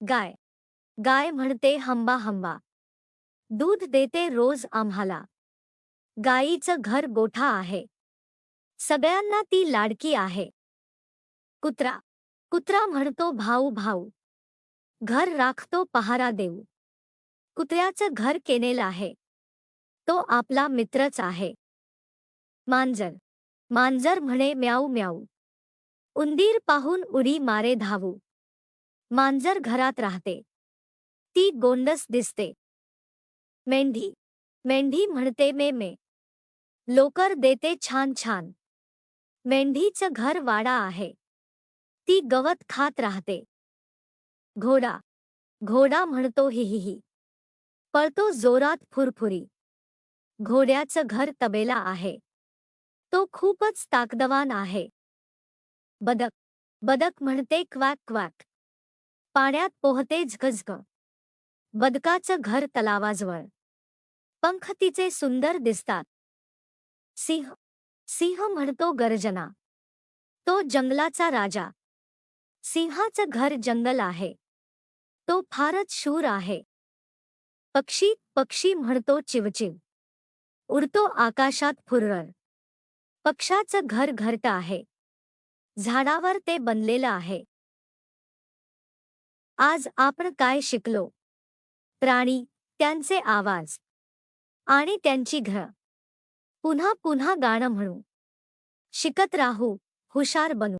गाय. गाय म्हणते हंबा हंबा. दूध देते रोज आम्हाला. गायीचं घर गोठा आहे. सगळ्यांना ती लाडकी आहे. कुत्रा. कुत्रा म्हणतो भाऊ भाऊ. घर राखतो पहारा देऊ. कुत्र्याचं घर केनेल आहे. तो आपला मित्रच आहे. मांजर. मांजर म्हणे म्याऊ म्याऊ. उंदीर पाहून उडी मारे धावू. मांजर घरात राहते. ती गोंडस दिसते. मेंढी. मेंढी म्हणते मे मे. लोकर देते छान छान. मेंढीचं घर वाडा आहे. ती गवत खात राहते. घोडा. घोडा म्हणतो हिहिहि. पळतो जोरात फुरफुरी. घोड्याचं घर तबेला आहे. तो खूपच ताकदवान आहे. बदक. बदक म्हणते क्वॅक क्वॅक. पाण्यात पोहते झगझग. बदकाचं घर तलावाजवळ. पंख तिचे सुंदर दिसतात. सिंह. सिंह म्हणतो गर्जना. तो जंगलाचा राजा. सिंहाचं घर जंगल आहे. तो फारच शूर आहे. पक्षी. पक्षी म्हणतो चिवचिव. उडतो आकाशात फुर्रर. पक्षाचं घर घरटं आहे. झाडावर ते बनलेलं आहे. आज आपण काय शिकलो? प्राणी, त्यांचे आवाज आणि त्यांची घरं. पुन्हा पुन्हा गाणं म्हणू. शिकत राहू, हुशार बनू.